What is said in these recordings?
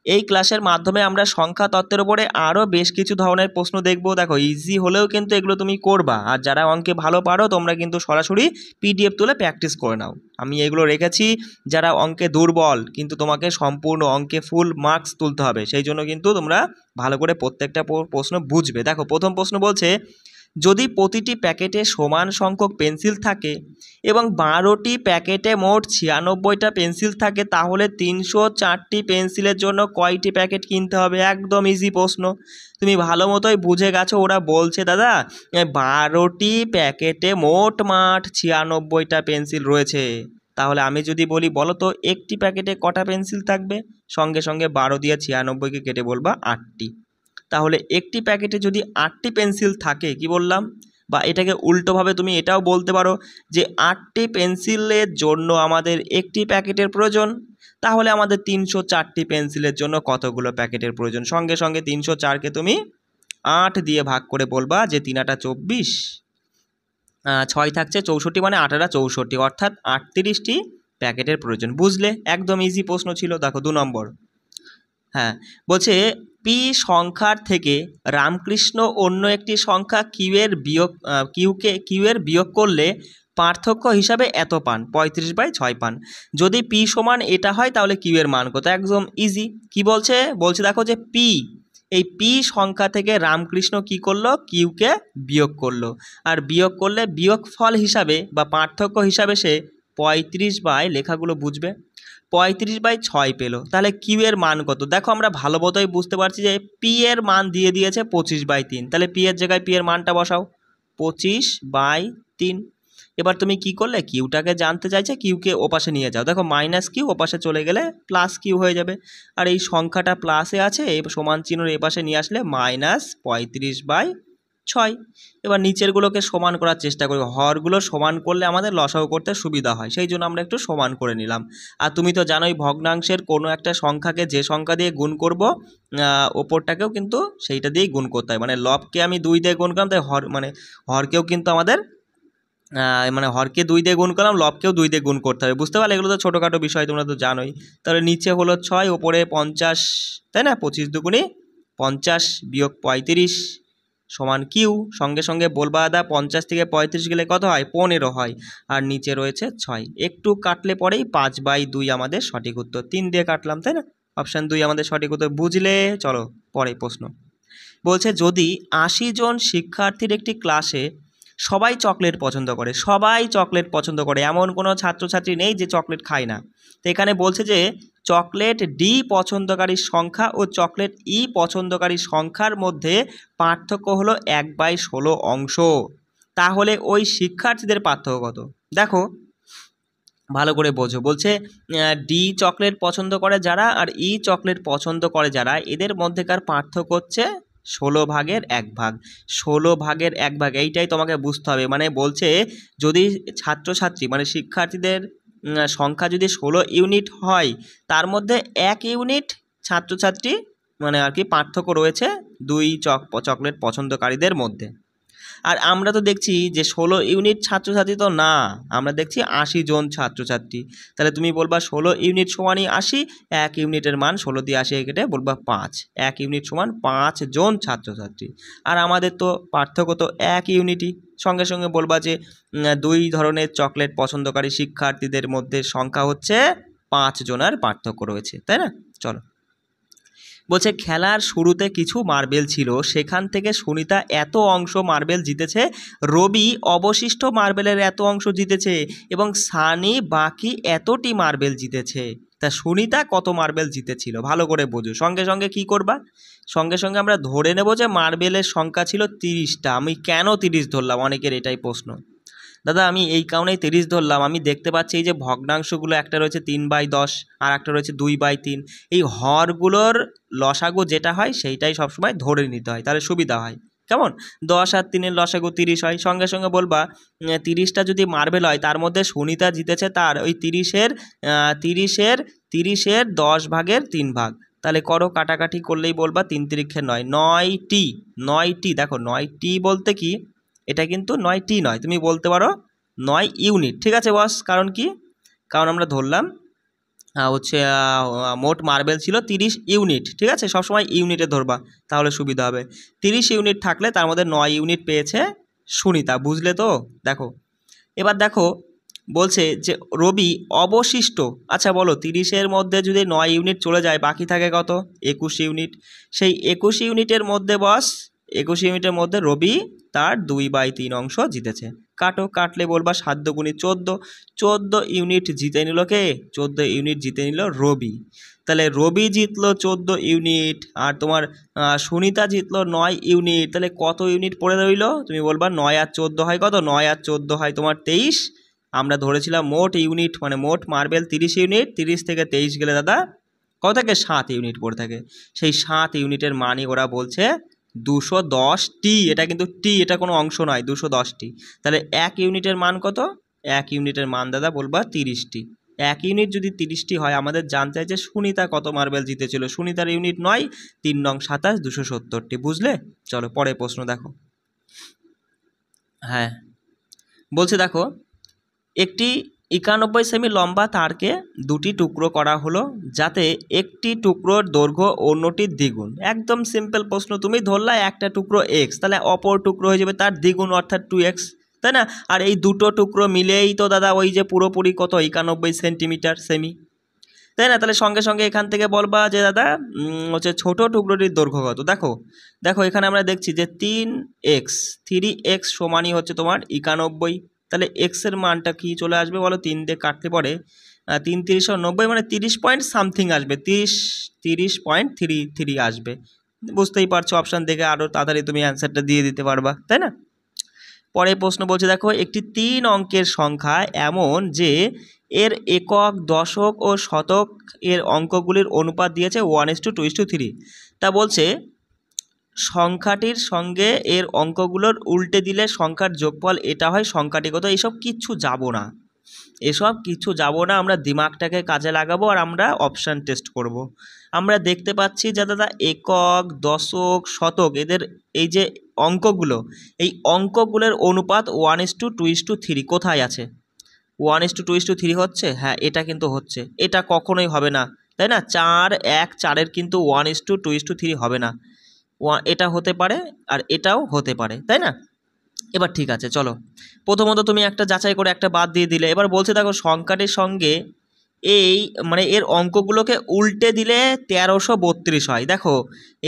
এই ক্লাসের মাধ্যমে আমরা সংখ্যা তত্ত্বের উপরে আরও বেশ কিছু ধরনের প্রশ্ন দেখব। দেখো ইজি হলেও কিন্তু এগুলো তুমি করবা, আর যারা অঙ্কে ভালো পারো তোমরা কিন্তু সরাসরি পিডিএফ তুলে প্র্যাকটিস করে নাও। আমি এগুলো রেখেছি যারা অঙ্কে দুর্বল, কিন্তু তোমাকে সম্পূর্ণ অঙ্কে ফুল মার্কস তুলতে হবে, সেই জন্য কিন্তু তোমরা ভালো করে প্রত্যেকটা প্রশ্ন বুঝবে। দেখো প্রথম প্রশ্ন বলছে, যদি প্রতিটি প্যাকেটে সমান সংখ্যক পেন্সিল থাকে এবং 12টি প্যাকেটে মোট 96টা পেন্সিল থাকে, তাহলে 304টি পেন্সিলের জন্য কয়টি প্যাকেট কিনতে হবে? একদম ইজি প্রশ্ন, তুমি ভালো মতোই বুঝে গেছো। ওরা বলছে দাদা 12টি প্যাকেটে মোট 96টা পেন্সিল রয়েছে, তাহলে আমি যদি বলি বলো তো একটি প্যাকেটে কটা পেন্সিল থাকবে, সঙ্গে সঙ্গে 12 দিয়ে 96কে কেটে বলবা 8টি। তাহলে একটি প্যাকেটে যদি 8টি পেন্সিল থাকে, কি বললাম, বা এটাকে উল্টোভাবে তুমি এটাও বলতে পারো যে 8টি পেন্সিলের জন্য আমাদের একটি প্যাকেটের প্রয়োজন, তাহলে আমাদের 304টি পেন্সিলের জন্য কতগুলো প্যাকেটের প্রয়োজন? সঙ্গে সঙ্গে 304কে তুমি 8 দিয়ে ভাগ করে বলবা যে 3 8 24, 6 থাকছে 64, মানে 8 8 64, অর্থাৎ 38টি প্যাকেটের প্রয়োজন। বুঝলে? একদম ইজি প্রশ্ন ছিল। দেখো 2 নম্বর, হ্যাঁ বলছে পি সংখ্যার থেকে রামকৃষ্ণ অন্য একটি সংখ্যা কিউয়ের বিয়োগ করলে পার্থক্য হিসাবে এত পান, 35/6 পান। যদি পি সমান এটা হয় তাহলে কিউ এর মান কত? একদম ইজি। কি বলছে? বলছে দেখো যে পি, এই পি সংখ্যা থেকে রামকৃষ্ণ কি করলো? কিউকে বিয়োগ করলো, আর বিয়োগ করলে বিয়োগফল হিসাবে বা পার্থক্য হিসাবে সে 35 লেখাগুলো বুঝবে 35/6 পেলো। তাহলে কিউ এর মান কত? দেখো আমরা ভালো মতোই বুঝতে পারছি যে পি এর মান দিয়ে দিয়েছে 25/3, তাহলে পি এর জায়গায় পি এর মানটা বসাও 25/3। এবার তুমি কি করলে? কিউটাকে জানতে চাইছে, কিউকে ওপাশে নিয়ে যাও। দেখো মাইনাস কিউ ওপাশে চলে গেলে প্লাস কিউ হয়ে যাবে, আর এই সংখ্যাটা প্লাসে আছে, এই সমান চিহ্ন এপাশে নিয়ে আসলে -35/6। এবার নিচেরগুলোকে সমান করার চেষ্টা করি, হরগুলো সমান করলে আমাদের লসাগু করতে সুবিধা হয়, সেই জন্য আমরা একটু সমান করে নিলাম। আর তুমি তো জানোই ভগ্নাংশের কোনো একটা সংখ্যাকে যে সংখ্যা দিয়ে গুণ করব, ওপরটাকেও কিন্তু সেইটা দিয়েই গুণ করতে হয়। মানে লবকে আমি 2 দিয়ে গুণ করলাম, তাই হরকেও কিন্তু আমাদের মানে হরকে 2 দিয়ে গুণ করলাম, লবকেও 2 দিয়ে গুণ করতে হবে। বুঝতে পারলে? এগুলো তো ছোটোখাটো বিষয়, তোমরা তো জানোই। তাহলে নিচে হলো 6, ওপরে 50, তাই না? 25 দুগুণে 50 বিয়োগ 35 সমান কিউ। সঙ্গে সঙ্গে বলবা দাদা 50 থেকে 35 গেলে কত হয়? 15 হয়, আর নিচে রয়েছে 6। একটু কাটলে পরেই 5/2 আমাদের সঠিক উত্তর। 3 দিয়ে কাটলাম, তাই না? অপশান 2 আমাদের সঠিক উত্তর। বুঝলে? চলো পরে প্রশ্ন বলছে, যদি 80 জন শিক্ষার্থীর একটি ক্লাসে সবাই চকলেট পছন্দ করে, সবাই চকলেট পছন্দ করে, এমন কোনো ছাত্রছাত্রী নেই যে চকলেট খায় না। তো এখানে বলছে যে চকলেট ডি পছন্দকারীর সংখ্যা ও চকলেট ই পছন্দকারীর সংখ্যার মধ্যে পার্থক্য হলো 1/16 অংশ, তাহলে ওই শিক্ষার্থীদের পার্থক্য কত? দেখো ভালো করে বোঝো। বলছে ডি চকলেট পছন্দ করে যারা আর ই চকলেট পছন্দ করে যারা, এদের মধ্যেকার পার্থক্য হচ্ছে 16/1 16/1, এইটাই তোমাকে বুঝতে হবে। মানে বলছে যদি ছাত্রছাত্রী মানে শিক্ষার্থীদের সংখ্যা যদি 16 ইউনিট হয়, তার মধ্যে 1 ইউনিট ছাত্রছাত্রী মানে আর কি পার্থক্য রয়েছে 2 চকলেট পছন্দকারীদের মধ্যে। আর আমরা তো দেখছি যে 16 ইউনিট ছাত্রছাত্রী তো না, আমরা দেখছি 80 জন ছাত্রছাত্রী। তাহলে তুমি বলবা 16 ইউনিট সমানই 80, 1 ইউনিটের মান 16 দিয়ে 80 কেটে বলবা 5, 1 ইউনিট সমান 5 জন ছাত্রছাত্রী। আর আমাদের তো পার্থক্য তো 1 ইউনিটই। সঙ্গে সঙ্গে বলবা যে 2 ধরনের চকলেট পছন্দকারী শিক্ষার্থীদের মধ্যে সংখ্যা হচ্ছে 5 জনের পার্থক্য রয়েছে, তাই না? চলো বলছে, খেলার শুরুতে কিছু মার্বেল ছিল, সেখান থেকে সুনিতা এত অংশ মার্বেল জিতেছে, রবি অবশিষ্ট মার্বেলের এত অংশ জিতেছে এবং সানি বাকি এতটি মার্বেল জিতেছে। তা সুনিতা কত মার্বেল জিতেছিল? ভালো করে বোঝো। সঙ্গে সঙ্গে কি করবা? সঙ্গে সঙ্গে আমরা ধরে নেব যে মার্বেলের সংখ্যা ছিল 30টা। আমি কেন 30 ধরলাম? অনেকের এটাই প্রশ্ন। দাদা আমি এই কারণেই 30 ধরলাম, আমি দেখতে পাচ্ছি এই যে ভগ্নাংশগুলো একটা রয়েছে 3/10 আর একটা রয়েছে 2/3, এই হরগুলোর লসাগু যেটা হয় সেইটাই সবসময় ধরে নিতে হয়, তাহলে সুবিধা হয়। কেমন? 10 আর 3-এর লসাগু 30 হয়। সঙ্গে সঙ্গে বলবা 30টা যদি মার্বেল হয়, তার মধ্যে সুনিতা জিতেছে তার ওই 30-এর 10/3 তাহলে করো কাটাকাটি করলেই বলবা 3 3 9, 9টি। দেখো 9টি বলতে কি, এটা কিন্তু 9টি নয়, তুমি বলতে পারো 9 ইউনিট। ঠিক আছে বস? কারণ কি? কারণ আমরা ধরলাম হচ্ছে মোট মার্বেল ছিল 30 ইউনিট, ঠিক আছে, সবসময় ইউনিটে ধরবা তাহলে সুবিধা হবে। 30 ইউনিট থাকলে তার মধ্যে 9 ইউনিট পেয়েছে সুনিতা, বুঝলে তো? দেখো এবার দেখো বলছে যে রবি অবশিষ্ট, আচ্ছা বলো 30-এর মধ্যে যদি 9 ইউনিট চলে যায় বাকি থাকে কত? 21 ইউনিট। সেই 21 ইউনিটের মধ্যে 21 ইউনিটের মধ্যে রবি তার 2/3 অংশ জিতেছে। কাটো, কাটলে বলবা 7 দুগুণে 14, 14 ইউনিট জিতে নিল কে? 14 ইউনিট জিতে নিল রবি। তাহলে রবি জিতলো 14 ইউনিট আর তোমার সুনিতা জিতলো 9 ইউনিট। তাহলে কত ইউনিট পড়ে রইল? তুমি বলবা 9 আর 14 হয় কত? 9 আর 14 হয় তোমার 23। আমরা ধরেছিলাম মোট ইউনিট মানে মোট মার্বেল 30 ইউনিট, 30 থেকে 23 গেলে দাদা কত থাকে? 7 ইউনিট পড়ে থাকে। সেই 7 ইউনিটের মানই ওরা বলছে 210টি। এটা কিন্তু টি, এটা কোনো অংশ নয়, 210টি। তাহলে 1 ইউনিটের মান কত? 1 ইউনিটের মান দাদা বলবা 30টি। 1 ইউনিট যদি 30টি হয়, আমাদের জানতে চাই যে সুনিতা কত মার্বেল জিতেছিল। সুনিতার ইউনিট 9, 3 নং 27, 270টি। বুঝলে? চলো পরে প্রশ্ন দেখো। হ্যাঁ বলছে দেখো, একটি 91 সেমি লম্বা তারকে 2টি টুকরো করা হলো যাতে একটি টুকরোর দৈর্ঘ্য অন্যটির দ্বিগুণ। একদম সিম্পল প্রশ্ন, তুমি ধরলা একটা টুকরো এক্স, তাহলে অপর টুকরো হয়ে যাবে তার দ্বিগুণ অর্থাৎ 2x, তাই না? আর এই দুটো টুকরো মিলেই তো দাদা ওই যে পুরোপুরি কত? 91 সেন্টিমিটার সেমি, তাই না? তাহলে সঙ্গে সঙ্গে এখান থেকে বলবা যে দাদা হচ্ছে ছোট টুকরোটির দৈর্ঘ্য কত। দেখো দেখো এখানে আমরা দেখছি যে 3x সমানই হচ্ছে তোমার 91। তাহলে এক্সের মানটা কি চলে আসবে বলো? 3 দিয়ে কাটতে পরে 3 × 3 = 90, মানে 30 পয়েন্ট সামথিং আসবে, 30.33 আসবে। বুঝতেই পারছো, অপশান দেখে আরও তাড়াতাড়ি তুমি অ্যান্সারটা দিয়ে দিতে পারবা, তাই না? পরে প্রশ্ন বলছে দেখো, একটি 3 অঙ্কের সংখ্যা এমন যে এর একক, দশক ও শতক এর অঙ্কগুলির অনুপাত দিয়েছে 1:2:3। তা বলছে সংখ্যাটির সঙ্গে এর অঙ্কগুলোর উল্টে দিলে সংখ্যার যোগফল এটা হয়, সংখ্যাটি কত? এসব কিচ্ছু যাব না, এসব কিছু যাব না, আমরা দিমাগটাকে কাজে লাগাবো আর আমরা অপশান টেস্ট করব। আমরা দেখতে পাচ্ছি যে দাদা একক, দশক, শতক এদের এই যে অঙ্কগুলো, এই অঙ্কগুলোর অনুপাত 1:2:3 কোথায় আছে? 1:2:3 হচ্ছে? হ্যাঁ এটা কিন্তু হচ্ছে, এটা কখনোই হবে না, তাই না? 4, 1, 4-এর কিন্তু 1:2:3 হবে না। এটা হতে পারে আর এটাও হতে পারে, তাই না? এবার ঠিক আছে, চলো প্রথমত তুমি একটা যাচাই করে একটা বাদ দিয়ে দিলে। এবার বলছে দেখো সংখ্যাটির সঙ্গে এই মানে এর অঙ্কগুলোকে উল্টে দিলে 1332 হয়। দেখো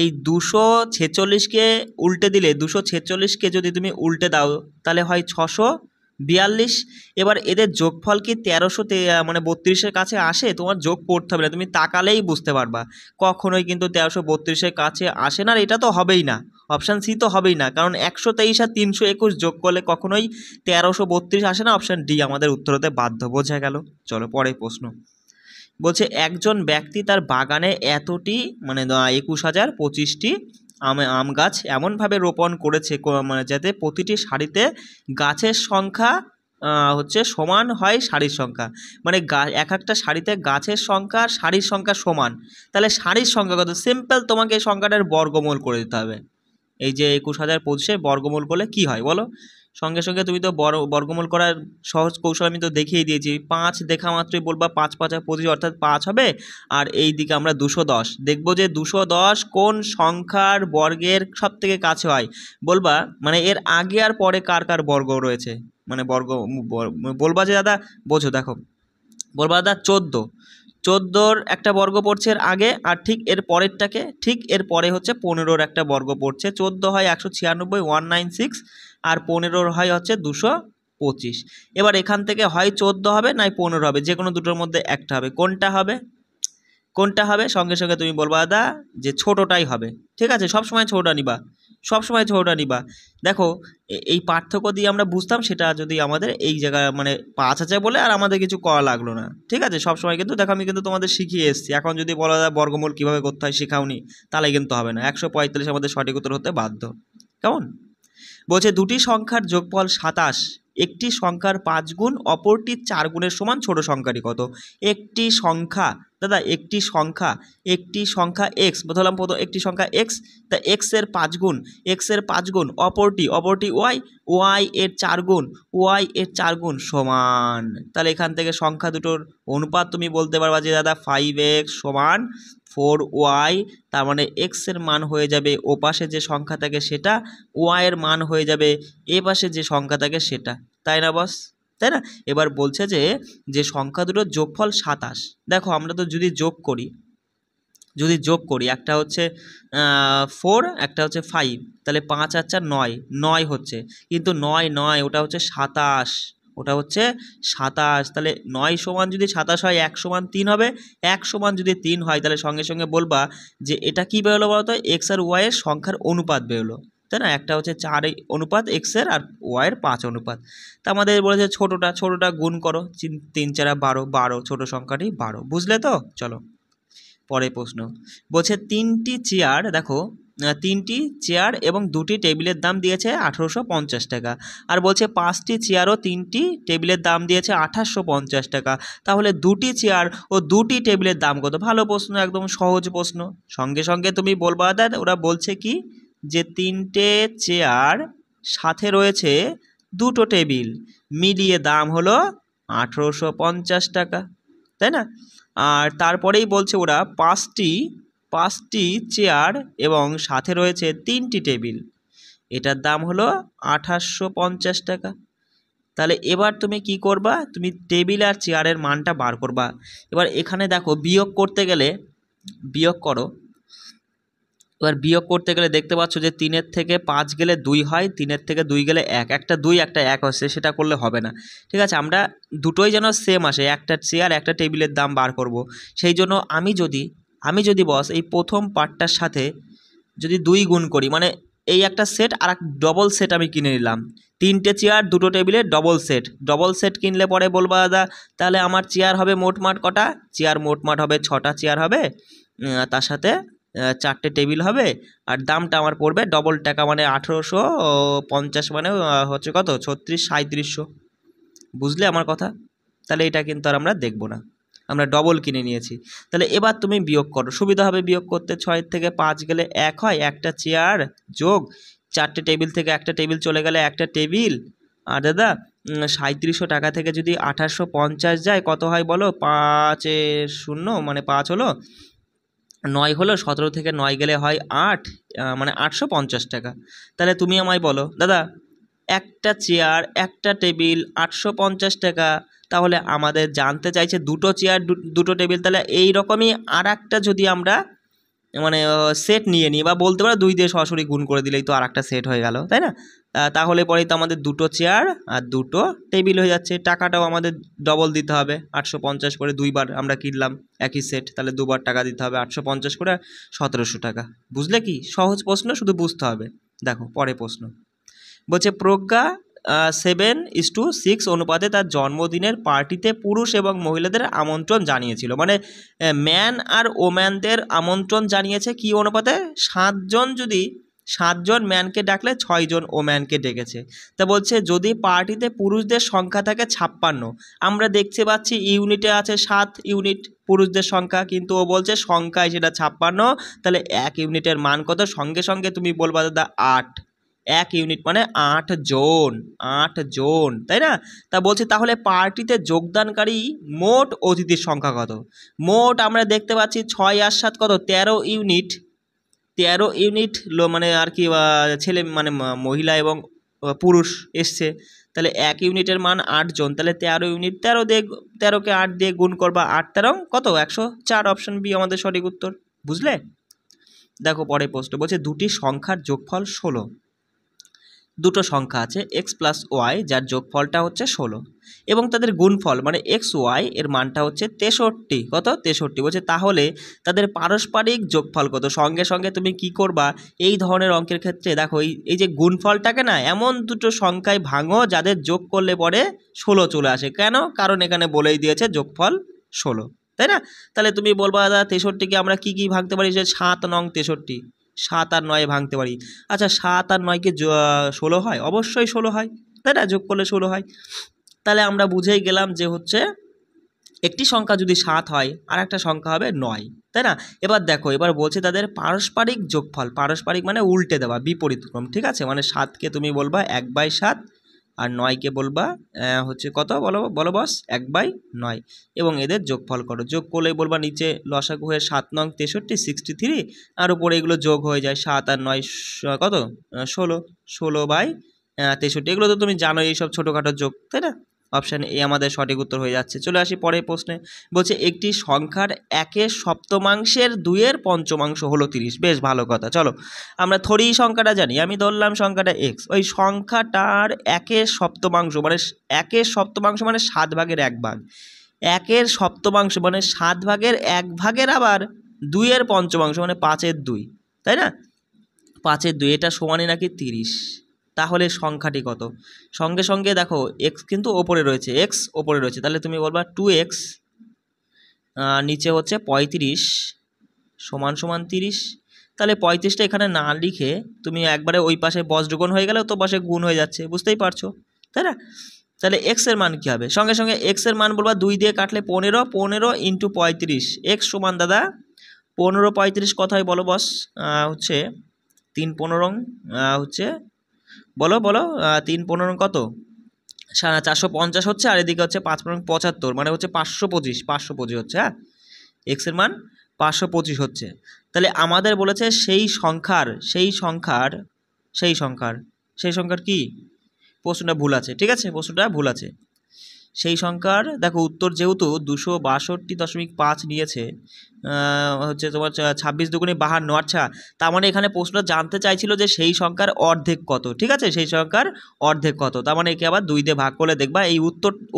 এই 246কে উল্টে দিলে, 246কে যদি তুমি উল্টে দাও তাহলে হয় 642। এবার এদের যোগফল কি 1332-এর কাছে আসে? তোমার যোগ করতে হবে না, তুমি তাকালেই বুঝতে পারবা কখনোই কিন্তু 1332-এর কাছে আসে না, আর এটা তো হবেই না, অপশান সি তো হবেই না, কারণ 123 আর 321 যোগ করলে কখনোই 1332 আসে না। অপশান ডি আমাদের উত্তর হতে বাধ্য। বোঝা গেল? চলো পরের প্রশ্ন। বলছে একজন ব্যক্তি তার বাগানে এতটি মানে 21,025টি আম গাছ এমনভাবে রোপণ করেছে মানে যাতে প্রতিটি সারিতে গাছের সংখ্যা হচ্ছে সমান হয় সারির সংখ্যা, মানে এক একটা সারিতে গাছের সংখ্যা আর সারির সংখ্যা সমান। তাহলে সারির সংখ্যা কত? সিম্পল, তোমাকে এই সংখ্যাটার বর্গমূল করে দিতে হবে। এই যে 21,025-এর বর্গমূল করলে কি হয় বলো? সঙ্গে সঙ্গে তুমি তো বর্গমূল করার সহজ কৌশল আমি তো দেখিয়ে দিয়েছি। 5 দেখা মাত্রই বলবা 5 × 5 = 25 অর্থাৎ 5 হবে। আর এই দিকে আমরা 210 দেখবো যে 210 কোন সংখ্যার বর্গের সব থেকে কাছে হয় বলবা, মানে এর আগে আর পরে কার কার বর্গ রয়েছে, মানে বলবা যে দাদা বোঝো। দেখো বলবা দাদা 14-র একটা বর্গ পড়ছে এর আগে, আর ঠিক এর পরেরটাকে, ঠিক এর পরে হচ্ছে 15-র একটা বর্গ পড়ছে। 14 হয় 196, 196, আর 15-র হয় হচ্ছে 225। এবার এখান থেকে হয় 14 হবে নাই 15 হবে, যে কোনো দুটোর মধ্যে একটা হবে। কোনটা হবে? কোনটা হবে? সঙ্গে সঙ্গে তুমি বলবা দাদা যে ছোটোটাই হবে। ঠিক আছে, সবসময় ছোটোটা নিবা, সবসময় ছোটোটা নিবা। দেখো এই পার্থক্য দিয়ে আমরা বুঝতাম, সেটা যদি আমাদের এই জায়গায় মানে 5 আছে বলে আর আমাদের কিছু করা লাগলো না। ঠিক আছে, সবসময় কিন্তু দেখো আমি কিন্তু তোমাদের শিখিয়ে এসেছি। এখন যদি বলা যায় বর্গমূল কীভাবে করতে হয় শেখাওনি, তাহলে কিন্তু হবে না। 145 আমাদের সঠিক উত্তর হতে বাধ্য। কেমন? বলছে দুটি সংখ্যার যোগফল 27 একটি সংখ্যার 5 গুণ অপরটির 4 গুণের সমান ছোট সংখ্যাটি কত? একটি সংখ্যা দাদা, একটি সংখ্যা এক্স, ধরলাম প্রথম একটি সংখ্যা এক্স, তা এক্সের 5 গুণ অপরটি ওয়াই এর 4 গুণ সমান। তাহলে এখান থেকে সংখ্যা দুটোর অনুপাত তুমি বলতে পারবা যে দাদা 5x সমান 4y, তার মানে এক্সের মান হয়ে যাবে ও পাশে যে সংখ্যা থাকে সেটা, ওয়াই এর মান হয়ে যাবে এ পাশে যে সংখ্যা থাকে সেটা, তাই না বস? তাই না? এবার বলছে যে সংখ্যা দুটোর যোগফল 27। দেখো আমরা তো যদি যোগ করি একটা হচ্ছে 4, একটা হচ্ছে 5, তাহলে 5 আর 4 9 হচ্ছে, কিন্তু নয় ওটা হচ্ছে 27, তাহলে 9 সমান যদি 27 হয় 1 সমান 3 হবে, 1 সমান যদি 3 হয় তাহলে সঙ্গে সঙ্গে বলবা যে এটা কি বেরোলো বলতো, এক্স আর ওয়াই এর সংখ্যার অনুপাত বেরোলো, তাই না? একটা হচ্ছে 4 অনুপাত এক্সের আর ওয়াইয়ের 5 অনুপাত। তা আমাদের বলেছে ছোটোটা গুণ করো, 3 4 12, ছোট সংখ্যাটি 12, বুঝলে তো? চলো পরের প্রশ্ন। বলছে 3টি চেয়ার, দেখো 3টি চেয়ার এবং 2টি টেবিলের দাম দিয়েছে 1850 টাকা, আর বলছে 5টি চেয়ার ও 3টি টেবিলের দাম দিয়েছে 2850 টাকা, তাহলে 2টি চেয়ার ও 2টি টেবিলের দাম কত? ভালো প্রশ্ন, একদম সহজ প্রশ্ন। সঙ্গে সঙ্গে তুমি বলবা দাদা ওরা বলছে কি যে 3টে চেয়ার সাথে রয়েছে 2টো টেবিল মিলিয়ে দাম হলো 1850 টাকা, তাই না? আর তারপরেই বলছে ওরা 5টি চেয়ার এবং সাথে রয়েছে 3টি টেবিল, এটার দাম হলো 2850 টাকা। তাহলে এবার তুমি কি করবা, তুমি টেবিল আর চেয়ারের মানটা বার করবা। এবার এখানে দেখো বিয়োগ করতে গেলে দেখতে পাচ্ছ যে 3-এর থেকে 5 গেলে 2 হয়, 3-এর থেকে 2 গেলে 1, একটা 2 একটা 1 হচ্ছে, সেটা করলে হবে না। ঠিক আছে, আমরা দুটোই যেন সেম আসে, একটা চেয়ার একটা টেবিলের দাম বার করব। সেই জন্য আমি যদি বস এই প্রথম পার্টটার সাথে যদি 2 গুণ করি, মানে এই একটা সেট আর এক ডবল সেট আমি কিনে নিলাম, 3টে চেয়ার 2টো টেবিলের ডবল সেট কিনলে পরে বলবা দাদা তাহলে আমার চেয়ার হবে মোটমাট কটা? চেয়ার মোটমাট হবে 6টা চেয়ার হবে, তার সাথে 4টে টেবিল হবে, আর দামটা আমার পড়বে ডবল টাকা, মানে 1850, মানে হচ্ছে কত 36-3700, বুঝলে আমার কথা? তাহলে এটা কিন্তু আর আমরা দেখব না, আমরা ডবল কিনে নিয়েছি। তাহলে এবার তুমি বিয়োগ করো, সুবিধা হবে বিয়োগ করতে। 6 থেকে 5 গেলে 1 হয়, একটা চেয়ার যোগ 4টে টেবিল থেকে একটা টেবিল চলে গেলে একটা টেবিল, আর দাদা 3700 টাকা থেকে যদি 1850 যায় কত হয় বলো? 5-0 মানে 5 হলো, 9 হলো, 17 থেকে 9 গেলে হয় 8, মানে 850 টাকা। তাহলে তুমি আমায় বলো দাদা একটা চেয়ার একটা টেবিল 850 টাকা, তাহলে আমাদের জানতে চাইছে 2টো চেয়ার 2টো টেবিল, তাহলে এই রকমই আর একটা যদি আমরা মানে সেট নিয়ে নিই, বা বলতে পারো 2 দিয়ে সরাসরি গুণ করে দিলেই তো আর একটা সেট হয়ে গেল, তাই না? তাহলে পরেই তো আমাদের 2টো চেয়ার আর 2টো টেবিল হয়ে যাচ্ছে, টাকাটাও আমাদের ডবল দিতে হবে, 850 করে 2বার আমরা কিনলাম একই সেট, তাহলে 2বার টাকা দিতে হবে, 850 করে 1700 টাকা। বুঝলে কি? সহজ প্রশ্ন, শুধু বুঝতে হবে। দেখো পরের প্রশ্ন। বলছে প্রজ্ঞা 7:6 অনুপাতে তার জন্মদিনের পার্টিতে পুরুষ এবং মহিলাদের আমন্ত্রণ জানিয়েছিল, মানে ম্যান আর ওম্যানদের আমন্ত্রণ জানিয়েছে কি অনুপাতে? 7জন ম্যানকে ডাকলে 6 জন ওম্যানকে ডেকেছে। তা বলছে যদি পার্টিতে পুরুষদের সংখ্যা থাকে 56, আমরা দেখতে পাচ্ছি ইউনিটে আছে 7 ইউনিট পুরুষদের সংখ্যা, কিন্তু ও বলছে সংখ্যায় সেটা 56, তাহলে 1 ইউনিটের মান কত? সঙ্গে সঙ্গে তুমি বলবা দাদা 8, 1 ইউনিট মানে 8 জন, তাই না? তা বলছে তাহলে পার্টিতে যোগদানকারী মোট অতিথির সংখ্যা কত? মোট আমরা দেখতে পাচ্ছি 6 আর 7 কত? 13 ইউনিট, মানে আর কি ছেলে মানে মহিলা এবং পুরুষ এসছে, তাহলে 1 ইউনিটের মান 8 জন, তাহলে 13 ইউনিট, 13কে 8 দিয়ে গুণ করবা, 8 13 কত? 104, অপশন বি আমাদের সঠিক উত্তর। বুঝলে? দেখো পরে প্রশ্ন। বলছে দুটি সংখ্যার যোগফল 16, দুটো সংখ্যা আছে x প্লাস ওয়াই যার যোগফলটা হচ্ছে 16 এবং তাদের গুণফল মানে এক্স ওয়াই এর মানটা হচ্ছে 63, কত? 63। বলছে তাহলে তাদের পারস্পরিক যোগফল কত? সঙ্গে সঙ্গে তুমি কি করবা এই ধরনের অঙ্কের ক্ষেত্রে? দেখো এই যে গুণফলটাকে না এমন দুটো সংখ্যায় ভাঙো যাদের যোগ করলে পরে 16 চলে আসে। কেন? কারণ এখানে বলেই দিয়েছে যোগফল 16, তাই না? তাহলে তুমি বলবা দাদা 63কে আমরা কি ভাঙতে পারি? যে 7 নং 63, 7 আর 9 ভাঙতে পারি। আচ্ছা 7 আর 9 কি 16 হয়? অবশ্যই 16 হয়। তাই না, যোগ করলে 16 হয়। তাহলে আমরা বুঝেই গেলাম যে হচ্ছে একটি সংখ্যা যদি 7 হয় আর একটা সংখ্যা হবে 9, তাই না। এবার দেখো, এবার বলছে তাদের পারস্পরিক যোগফল। পারস্পরিক মানে উল্টে দেওয়া, বিপরীত ক্রম, ঠিক আছে। মানে 7কে তুমি বলবা 1/7 আর 9কে বলবা হচ্ছে কত, বলো বলো বস, 1/9, এবং এদের যোগফল করো। যোগ করলে বলবা নিচে লসাগু হয়ে 7 নং 63 63, আর উপরে এগুলো যোগ হয়ে যায় 7 আর 9 কত 16, 16/63। এগুলো তো তুমি জানো, এইসব ছোটোখাটো যোগ, তাই না। অপশান এ আমাদের সঠিক উত্তর হয়ে যাচ্ছে। চলে আসি পরের প্রশ্নে। বলছে একটি সংখ্যার 1/7 2-এর পঞ্চমাংশ হলো 30। বেশ ভালো কথা। চলো আমরা থরি সংখ্যাটা জানি, আমি ধরলাম সংখ্যাটা এক্স। ওই সংখ্যাটার 1/7 মানে 1/7 মানে 7/1 1/7 মানে 7/1 আবার 2-এর পঞ্চমাংশ মানে 5/2, তাই না। 5/2 এটা সমানই নাকি 30। তাহলে সংখ্যাটি কত? সঙ্গে সঙ্গে দেখো এক্স কিন্তু ওপরে রয়েছে, এক্স ওপরে রয়েছে, তাহলে তুমি বলবা 2x নিচে হচ্ছে 35 সমান সমান 30। তাহলে 35টা এখানে না লিখে তুমি একবারে ওই পাশে বজ্রগুণ হয়ে গেলে তো পাশে গুণ হয়ে যাচ্ছে, বুঝতেই পারছো, তাই না। তাহলে এক্স এর মান কী হবে? সঙ্গে সঙ্গে এক্স এর মান বলবা 2 দিয়ে কাটলে 15, 15 × 35। এক্স সমান দাদা 15 35 কত হয় বলো বস? হচ্ছে 3 15 হচ্ছে বলো বলো 3 15 কত? 450 হচ্ছে, আর এদিকে হচ্ছে 5 15 75, মানে হচ্ছে 525 হচ্ছে। হ্যাঁ, এক্স এর মান 525 হচ্ছে। তাহলে আমাদের বলেছে সেই সংখ্যার কি? প্রশ্নটা ভুল আছে, ঠিক আছে, প্রশ্নটা ভুল আছে। সেই সংখ্যার দেখো উত্তর যেহেতু 262.5 নিয়েছে, হচ্ছে তোমার 26 দুগুণে 52। আচ্ছা, তার মানে এখানে প্রশ্ন জানতে চাইছিল যে সেই সংখ্যার অর্ধেক কত, ঠিক আছে, সেই সংখ্যার অর্ধেক কত। তার মানে একে আবার 2 দিয়ে ভাগ করলে দেখবা এই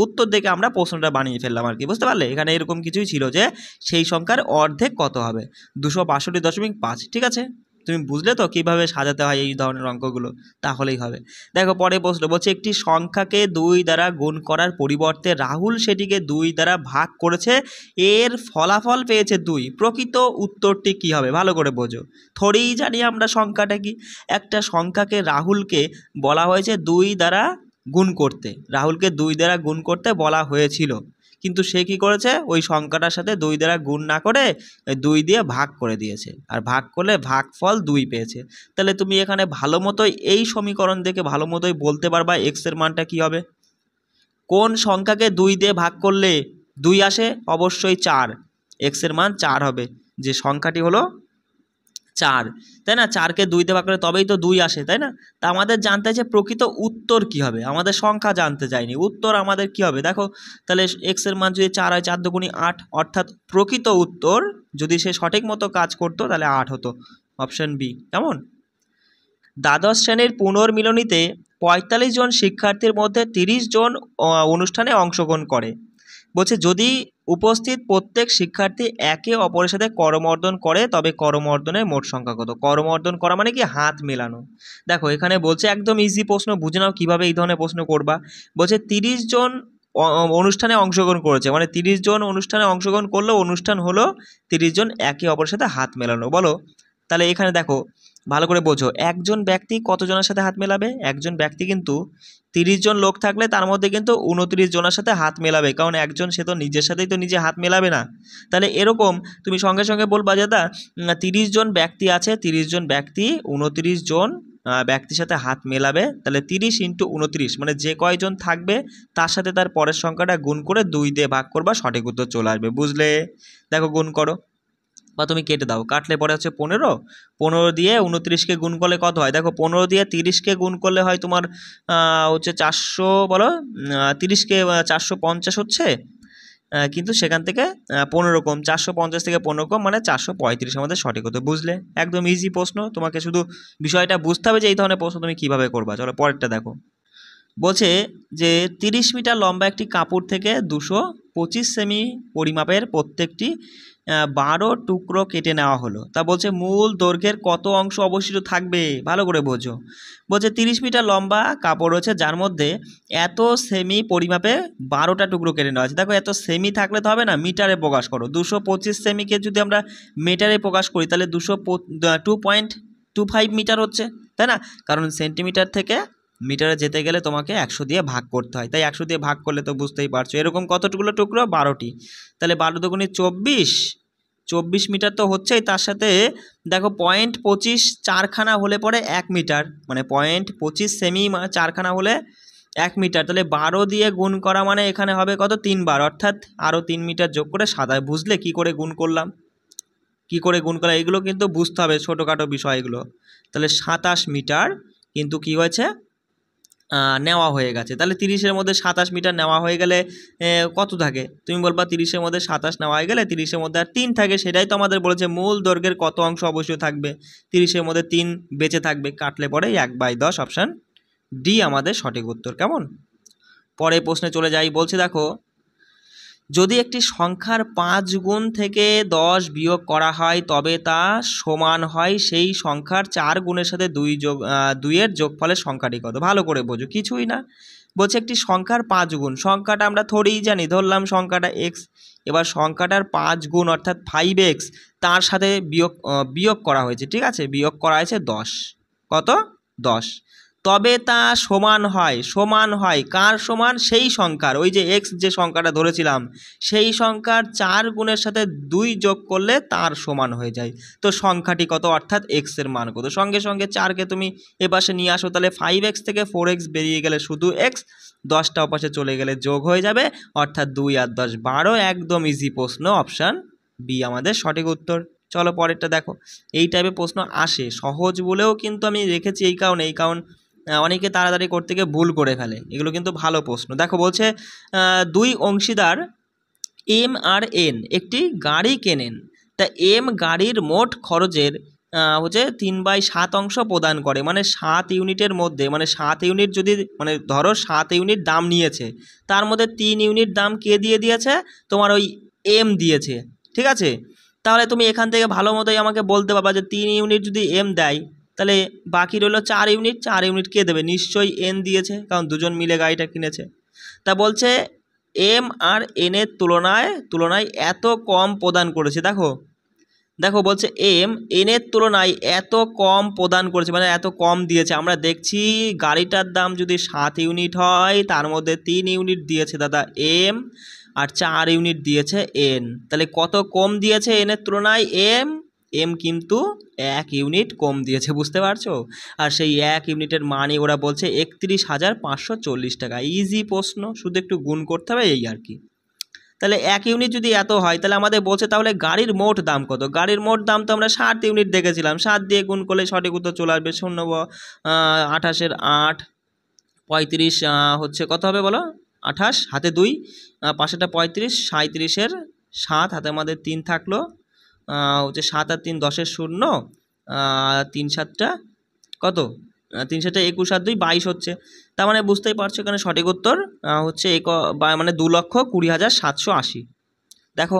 উত্তর দেখে আমরা প্রশ্নটা বানিয়ে ফেললাম আর কি, বুঝতে পারলে। এখানে এরকম কিছুই ছিল যে সেই সংখ্যার অর্ধেক কত হবে, 262.5, ঠিক আছে। তুমি বুঝলে তো কীভাবে সাজাতে হয় এই ধরনের অঙ্কগুলো, তাহলেই হবে। দেখো পরে প্রশ্ন বলছে একটি সংখ্যাকে 2 দ্বারা গুণ করার পরিবর্তে রাহুল সেটিকে 2 দ্বারা ভাগ করেছে, এর ফলাফল পেয়েছে 2। প্রকৃত উত্তরটি কি হবে? ভালো করে বোঝো। থোড়েই জানি আমরা সংখ্যাটা কি। একটা সংখ্যাকে রাহুলকে বলা হয়েছে 2 দ্বারা গুণ করতে, রাহুলকে 2 দ্বারা গুণ করতে বলা হয়েছিল, কিন্তু সে কি করেছে? ওই সংখ্যাটার সাথে 2 দ্বারা গুণ না করে 2 দিয়ে ভাগ করে দিয়েছে, আর ভাগ করলে ভাগফল 2 পেয়েছে। তাহলে তুমি এখানে ভালো মতোই এই সমীকরণ দেখে ভালো মতোই বলতে পারবা এক্স এর মানটা কি হবে। কোন সংখ্যাকে 2 দিয়ে ভাগ করলে 2 আসে? অবশ্যই 4। এক্স এর মান 4 হবে, যে সংখ্যাটি হলো 4, তাই না। 4কে 2 দিয়ে ভাগ করে তবেই তো 2 আসে, তাই না। তা আমাদের জানতে চাই প্রকৃত উত্তর কি হবে, আমাদের সংখ্যা জানতে চাইনি, উত্তর আমাদের কি হবে। দেখো তাহলে এক্স এর মান যদি 4 হয়, 4 দুগুণী 8, অর্থাৎ প্রকৃত উত্তর যদি সে সঠিক মতো কাজ করতো তাহলে 8 হতো। Option B. কেমন? দ্বাদশ শ্রেণীর পুনর্মিলনীতে 45 জন শিক্ষার্থীর মধ্যে 30 জন অনুষ্ঠানে অংশগ্রহণ করে। বলছে যদি উপস্থিত প্রত্যেক শিক্ষার্থী একে অপরের সাথে করমর্দন করে তবে করমর্দনের মোট সংখ্যা কত? করমর্দন করা মানে কি? হাত মেলানো। দেখো এখানে বলছে একদম ইজি প্রশ্ন, বুঝে নাও কীভাবে এই ধরনের প্রশ্ন করবা। বলছে 30 জন অনুষ্ঠানে অংশগ্রহণ করেছে, মানে 30 জন অনুষ্ঠানে অংশগ্রহণ করলো, অনুষ্ঠান হলো 30 জন একে অপরের সাথে হাত মেলানো। বলো তাহলে এখানে দেখো ভালো করে বোঝো, একজন ব্যক্তি কতজনের সাথে হাত মেলাবে? একজন ব্যক্তি কিন্তু 30 জন লোক থাকলে তার মধ্যে কিন্তু 29 জনের সাথে হাত মেলাবে, কারণ একজন সে তো নিজের সাথেই তো নিজে হাত মেলাবে না। তাহলে এরকম তুমি সঙ্গে সঙ্গে বলবা যে দা 30 জন ব্যক্তি আছে, 30 জন ব্যক্তি 29 জন ব্যক্তির সাথে হাত মেলাবে, তাহলে 30 × 29 মানে যে কয়জন থাকবে তার সাথে তার পরের সংখ্যাটা গুণ করে 2 দিয়ে ভাগ করবা, সঠিক উত্তর চলে আসবে, বুঝলে। দেখো গুণ করো বা তুমি কেটে দাও, কাটলে পরে হচ্ছে 15 দিয়ে 29কে গুণ করলে কত হয়? দেখো 15 দিয়ে 30কে গুণ করলে হয় তোমার হচ্ছে 400, বলো 30কে 450 হচ্ছে, কিন্তু সেখান থেকে 15 কম, 450 থেকে 15 কম মানে 435 আমাদের সঠিক হতো, বুঝলে। একদম ইজি প্রশ্ন, তোমাকে শুধু বিষয়টা বুঝতে হবে যে এই ধরনের প্রশ্ন তুমি কীভাবে করবা। চলো পরেরটা দেখো। বলছে যে 30 মিটার লম্বা একটি কাপড় থেকে 225 সেমি পরিমাপের প্রত্যেকটি 12 টুকরো কেটে নেওয়া হলো। তা বলছে মূল দৈর্ঘ্যের কত অংশ অবশিষ্ট থাকবে? ভালো করে বোঝো। বলছে 30 মিটার লম্বা কাপড় রয়েছে যার মধ্যে এত সেমি পরিমাপে 12টা টুকরো কেটে নেওয়া আছে। দেখো এত সেমি থাকলে তো হবে না, মিটারে প্রকাশ করো। 225 সেমিকে যদি আমরা মিটারে প্রকাশ করি তাহলে 2.25 মিটার হচ্ছে, তাই না, কারণ সেন্টিমিটার থেকে মিটারে যেতে গেলে তোমাকে 100 দিয়ে ভাগ করতে হয়, তাই 100 দিয়ে ভাগ করলে তো বুঝতেই পারছো এরকম কতটুকুলো টুকরো 12টি, তাহলে 12 দুগুণে 24 মিটার তো হচ্ছেই, তার সাথে দেখো 0.25 চারখানা হলে পরে 1 মিটার, মানে 0.25 সেমি চারখানা হলে 1 মিটার, তাহলে 12 দিয়ে গুণ করা মানে এখানে হবে কত 3 বার, অর্থাৎ আরও 3 মিটার যোগ করে 7। বুঝলে কি করে গুণ করলাম, কি করে গুণ করলাম, এগুলো কিন্তু বুঝতে হবে, ছোটোখাটো বিষয় এগুলো। তাহলে 27 মিটার কিন্তু কি হয়েছে নেওয়া হয়ে গেছে। তাহলে 30-এর মধ্যে 27 মিটার নেওয়া হয়ে গেলে কত থাকে, তুমি বলবা 30-এর মধ্যে 27 নেওয়া হয়ে গেলে 30-এর মধ্যে আর 3 থাকে, সেটাই তো আমাদের বলেছে মূল দৈর্ঘ্যের কত অংশ অবশ্যই থাকবে, 30-এর মধ্যে 3 বেঁচে থাকবে, কাটলে পরে 1/10, অপশান ডি আমাদের সঠিক উত্তর। কেমন, পরে প্রশ্নে চলে যাই। বলছে দেখো, যদি একটি সংখ্যার 5 গুণ থেকে 10 বিয়োগ করা হয় তবে তা সমান হয় সেই সংখ্যার 4 গুণের সাথে 2-এর যোগফলের সংখ্যাটি কত। ভালো করে বোঝো, কিছুই না, বলছে একটি সংখ্যার 5 গুণ, সংখ্যাটা আমরা থোড়েই জানি, ধরলাম সংখ্যাটা x, এবার সংখ্যাটার 5 গুণ অর্থাৎ 5x তার সাথে বিয়োগ করা হয়েছে, ঠিক আছে, বিয়োগ করা হয়েছে 10, কত 10, তবে তা সমান হয় কার সমান, সেই সংখ্যার, ওই যে x যে সংখ্যাটা ধরেছিলাম সেই সংখ্যার 4 গুণের সাথে 2 যোগ করলে তার সমান হয়ে যায়। তো সংখ্যাটি কত, অর্থাৎ x এর মান কত, সঙ্গে সঙ্গে 4কে তুমি এপাশে নিয়ে আসো, তাহলে 5x থেকে 4x বেরিয়ে গেলে শুধু x, 10টা ওপাশে চলে গেলে যোগ হয়ে যাবে, অর্থাৎ 2 আর 10 12, একদম ইজি প্রশ্ন, অপশান বি আমাদের সঠিক উত্তর। চলো পরেরটা দেখো, এই টাইপের প্রশ্ন আসে, সহজ বলেও কিন্তু আমি রেখেছি এই কারণ অনেকে তাড়াতাড়ি করতে গিয়ে ভুল করে ফেলে, এগুলো কিন্তু ভালো প্রশ্ন। দেখো বলছে 2 অংশীদার এম আর এন একটি গাড়ি কেনেন, তা এম গাড়ির মোট খরচের হচ্ছে 3/7 অংশ প্রদান করে, মানে 7 ইউনিটের মধ্যে, মানে 7 ইউনিট যদি, মানে ধরো 7 ইউনিট দাম নিয়েছে, তার মধ্যে 3 ইউনিট দাম কে দিয়ে দিয়েছে, তোমার ওই এম দিয়েছে, ঠিক আছে। তাহলে তুমি এখান থেকে ভালো মতোই আমাকে বলতে পারবা যে 3 ইউনিট যদি এম দেয় তাহলে বাকি রইল 4 ইউনিট কে দেবে, নিশ্চয়ই এন দিয়েছে, কারণ দুজন মিলে গাড়িটা কিনেছে। তা বলছে এম আর এনের তুলনায় এত কম প্রদান করেছে, দেখো বলছে এম এনের তুলনায় এত কম প্রদান করেছে, মানে এত কম দিয়েছে। আমরা দেখছি গাড়িটার দাম যদি 7 ইউনিট হয়, তার মধ্যে 3 ইউনিট দিয়েছে দাদা এম, আর 4 ইউনিট দিয়েছে এন, তাহলে কত কম দিয়েছে এনের তুলনায় এম কিন্তু 1 ইউনিট কম দিয়েছে, বুঝতে পারছো। আর সেই 1 ইউনিটের মানই ওরা বলছে 31,540 টাকা। ইজি প্রশ্ন, শুধু একটু গুণ করতে হবে এই আর কি। তাহলে 1 ইউনিট যদি এত হয়, তাহলে আমাদের বলছে তাহলে গাড়ির মোট দাম কত। গাড়ির মোট দাম তো আমরা 7 ইউনিট দেখেছিলাম, 7 দিয়ে গুণ করলে সঠিক উত্তর চলে আসবে। 28-এর 8 35 হচ্ছে কত হবে বলো, 28, হাতে 2, 5-টা 35, 37-এর 7, হাতে আমাদের 3 থাকলো, হচ্ছে 7 আর 3 10-এর 0, 3 7-টা কত, 3 7-টা 21 আর 2 22 হচ্ছে। তার মানে বুঝতেই পারছো এখানে সঠিক উত্তর হচ্ছে মানে 2,20,780। দেখো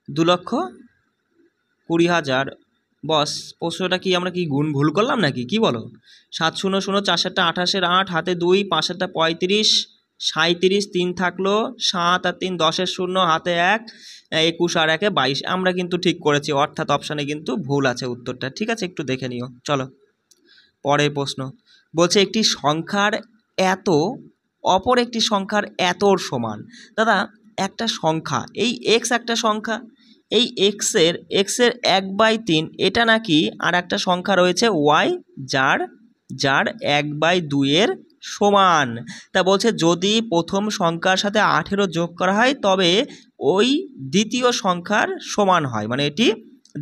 2,20,000, বস প্রশ্নটা কি আমরা কি গুণ ভুল করলাম নাকি, কি বলো। 7 0 0 4 7-টা 28-এর 8, হাতে 2, 5 7-টা 35, 37, 3 থাকলো, 7 আর 3 10-এর 0, হাতে 1, 21 আর 1-এ 22। আমরা কিন্তু ঠিক করেছি, অর্থাৎ অপশানে কিন্তু ভুল আছে উত্তরটা, ঠিক আছে, একটু দেখে নিও। চলো পরের প্রশ্ন, বলছে একটি সংখ্যার এত অপর একটি সংখ্যার এতর সমান। দাদা একটা সংখ্যা, এই এক্স একটা সংখ্যা, এই এক্সের 1/3 এটা নাকি আর একটা সংখ্যা রয়েছে ওয়াই, যার 1/2-এর সমান। তা বলছে যদি প্রথম সংখ্যার সাথে 18 যোগ করা হয় তবে ওই দ্বিতীয় সংখ্যার সমান হয়, মানে এটি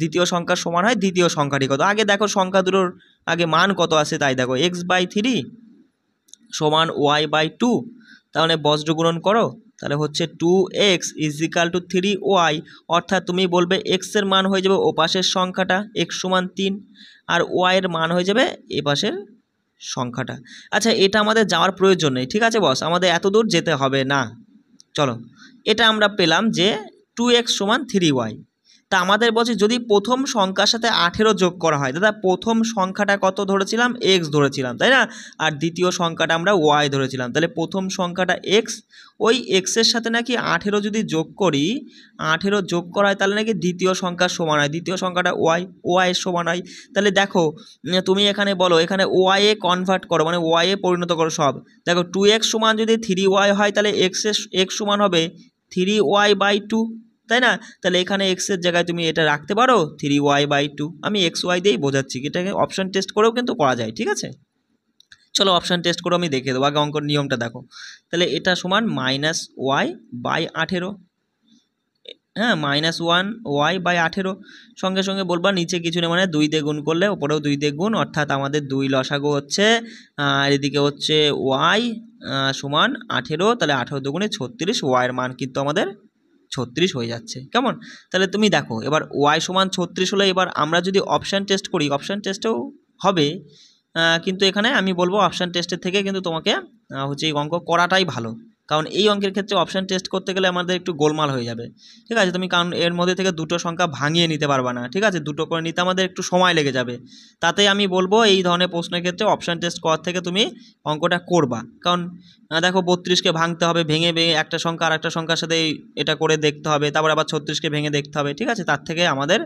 দ্বিতীয় সংখ্যার সমান হয়, দ্বিতীয় সংখ্যাটি কত। আগে দেখো সংখ্যা দুটোর আগে মান কত আছে তাই দেখো, x/3 সমান y/2, তাহলে বজ্র গুণন করো, তাহলে হচ্ছে 2x = 3y, অর্থাৎ তুমি বলবে x এর মান হয়ে যাবে ও পাশের সংখ্যাটা x সমান 3, আর y এর মান হয়ে যাবে এ পাশের সংখ্যাটা। আচ্ছা এটা আমাদের যাওয়ার প্রয়োজন নেই, ঠিক আছে বস, আমাদের এত দূর যেতে হবে না। চলো এটা আমরা পেলাম যে 2x সমান 3y, তা আমাদের বলছে যদি প্রথম সংখ্যার সাথে 18 যোগ করা হয়, দাদা প্রথম সংখ্যাটা কত ধরেছিলাম, এক্স ধরেছিলাম, তাই না? আর দ্বিতীয় সংখ্যাটা আমরা ওয়াই ধরেছিলাম। তাহলে প্রথম সংখ্যাটা এক্স, ওই এক্সের সাথে নাকি 18 যদি যোগ করি, 18 যোগ করা হয় তাহলে নাকি দ্বিতীয় সংখ্যার সমান হয়, দ্বিতীয় সংখ্যাটা ওয়াইয়ের সমান হয়। তাহলে দেখো তুমি এখানে বলো, এখানে ওয়াইয়ে কনভার্ট করো, মানে ওয়াইয়ে পরিণত করো সব। দেখো 2x সমান যদি 3y হয় তাহলে এক্স সমান হবে 3y/2, তাই না? তাহলে এখানে এক্সের জায়গায় তুমি এটা রাখতে পারো 3y/2। আমি xy দিয়েই বোঝাচ্ছি, এটাকে অপশান টেস্ট করেও কিন্তু করা যায়, ঠিক আছে? চলো অপশান টেস্ট করে আমি দেখে দেবো, আগে অঙ্কর নিয়মটা দেখো। তাহলে এটা সমান -y/18, হ্যাঁ -1y/18, সঙ্গে সঙ্গে বলবা নিচে কিছু নেই, মানে 2 দিয়ে গুণ করলে ওপরেও 2 দিয়ে গুণ, অর্থাৎ আমাদের 2 লসাগু হচ্ছে, আর এদিকে হচ্ছে y সমান 18, তাহলে 18 দুগুণে 36, ওয়াইয়ের মান কিন্তু আমাদের 36 হয়ে যাচ্ছে। কেমন? তাহলে তুমি দেখো এবার ওয়াই সমান 36 হলে এবার আমরা যদি অপশান টেস্ট করি, অপশান টেস্টেও হবে, কিন্তু এখানে আমি বলবো অপশান টেস্টের থেকে কিন্তু তোমাকে হচ্ছে এই অঙ্ক করাটাই ভালো, কারণ এই অঙ্কের ক্ষেত্রে অপশান টেস্ট করতে গেলে আমাদের একটু গোলমাল হয়ে যাবে, ঠিক আছে? তুমি কারণ এর মধ্যে থেকে দুটো সংখ্যা ভাঙিয়ে নিতে পারবা না, ঠিক আছে? দুটো করে নিতে আমাদের একটু সময় লেগে যাবে। তাতে আমি বলবো এই ধরনের প্রশ্নের ক্ষেত্রে অপশান টেস্ট করার থেকে তুমি অঙ্কটা করবা, কারণ দেখো 32কে ভাঙতে হবে, ভেঙে একটা সংখ্যা আর একটা সংখ্যার সাথে এটা করে দেখতে হবে, তারপর আবার 36কে ভেঙে দেখতে হবে, ঠিক আছে? তার থেকে আমাদের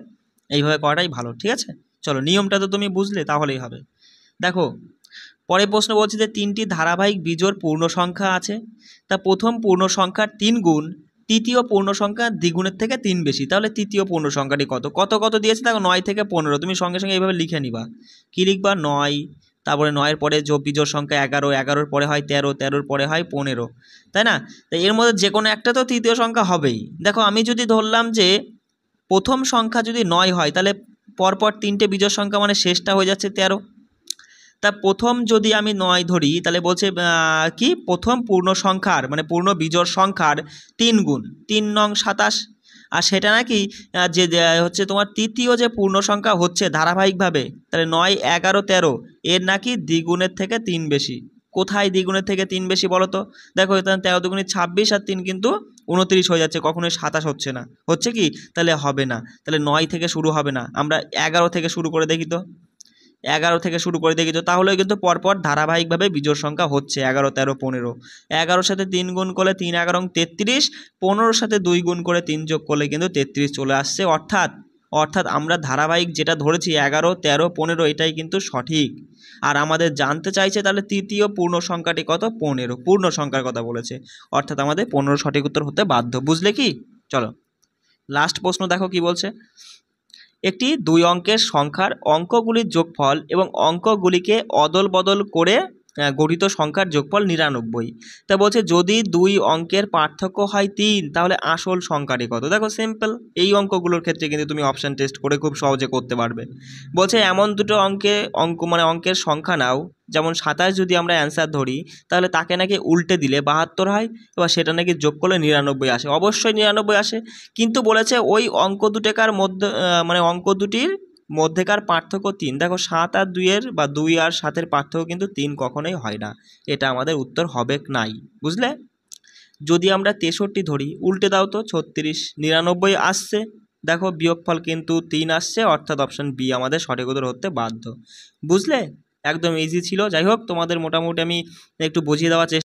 এইভাবে করাটাই ভালো, ঠিক আছে? চলো নিয়মটা তো তুমি বুঝলে, তাহলেই হবে। দেখো পরের প্রশ্ন বলছে যে 3টি ধারাবাহিক বিজোড় পূর্ণ সংখ্যা আছে, তা প্রথম পূর্ণ সংখ্যার 3 গুণ তৃতীয় পূর্ণ সংখ্যা দ্বিগুণের থেকে 3 বেশি, তাহলে তৃতীয় পূর্ণ সংখ্যাটি কত? কত দিয়েছে দেখো, 9 থেকে 15, তুমি সঙ্গে সঙ্গে এইভাবে লিখে নিবা। কী লিখবা? 9, তারপরে 9-এর পরে বিজোড় সংখ্যা 11, 11-এর পরে হয় 13, 13-এর পরে হয় 15, তাই না? তাই এর মধ্যে যে কোনো একটা তো তৃতীয় সংখ্যা হবেই। দেখো আমি যদি ধরলাম যে প্রথম সংখ্যা যদি 9 হয়, তাহলে পরপর 3টে বিজোড় সংখ্যা মানে শেষটা হয়ে যাচ্ছে 13। তা প্রথম যদি আমি 9 ধরি, তাহলে বলছে কি প্রথম পূর্ণ সংখ্যার মানে পূর্ণ বিজোড় সংখ্যার 3 গুণ, 3 নং 27, আর সেটা নাকি যে হচ্ছে তোমার তৃতীয় যে পূর্ণ সংখ্যা হচ্ছে ধারাবাহিকভাবে, তাহলে 9, 11, 13 এর নাকি দ্বিগুণের থেকে 3 বেশি। কোথায় দ্বিগুণের থেকে 3 বেশি বলো তো? দেখো এখানে 13 দুগুণে 26 আর 3 কিন্তু 29 হয়ে যাচ্ছে, কখনোই 27 হচ্ছে না, হচ্ছে কি? তাহলে হবে না, তাহলে 9 থেকে শুরু হবে না, আমরা 11 থেকে শুরু করে দেখি তো, 11 থেকে শুরু করে দেখি তো, তাহলেও কিন্তু পরপর ধারাবাহিকভাবে বিজোড় সংখ্যা হচ্ছে 11, 13, 15। 11-র সাথে 3 গুণ করলে 3 11 33, 15-র সাথে 2 গুণ করে 3 যোগ করলে কিন্তু 33 চলে আসছে, অর্থাৎ আমরা ধারাবাহিক যেটা ধরেছি 11, 13, 15 এটাই কিন্তু সঠিক। আর আমাদের জানতে চাইছে তাহলে তৃতীয় পূর্ণ সংখ্যাটি কত? 15, পূর্ণ সংখ্যার কথা বলেছে, অর্থাৎ আমাদের 15 সঠিক উত্তর হতে বাধ্য। বুঝলে কি? চলো লাস্ট প্রশ্ন দেখো কি বলছে। একটি 2 অঙ্কের সংখ্যার অঙ্কগুলির যোগফল এবং অঙ্কগুলিকে অদল বদল করে গঠিত সংখ্যার যোগফল 99। তা বলছে যদি 2 অঙ্কের পার্থক্য হয় 3, তাহলে আসল সংখ্যাটি কত? দেখো সিম্পল, এই অঙ্কগুলোর ক্ষেত্রে কিন্তু তুমি অপশান টেস্ট করে খুব সহজে করতে পারবে। বলছে এমন দুটো অঙ্কের সংখ্যা নাও, যেমন 27 যদি আমরা অ্যান্সার ধরি, তাহলে তাকে নাকি উল্টে দিলে 72 হয়, এবার সেটা নাকি যোগ করলে 99 আসে। অবশ্যই 99 আসে, কিন্তু বলেছে ওই অঙ্ক দুটেকার মধ্যে মানে অঙ্ক দুটির মধ্যেকার পার্থক্য 3। দেখো 7 আর 2-এর বা 2 আর 7-এর পার্থক্য কিন্তু 3 কখনোই হয় না, এটা আমাদের উত্তর হবে নাই। বুঝলে? যদি আমরা 63 ধরি, উল্টে দাও তো 36, 99 আসছে, দেখো বিয়োগফল কিন্তু 3 আসছে, অর্থাৎ অপশান বি আমাদের সঠিক উত্তর হতে বাধ্য। বুঝলে? একদম ইজি ছিল। যাই হোক তোমাদের মোটামুটি আমি একটু বুঝিয়ে দেওয়ার চেষ্টা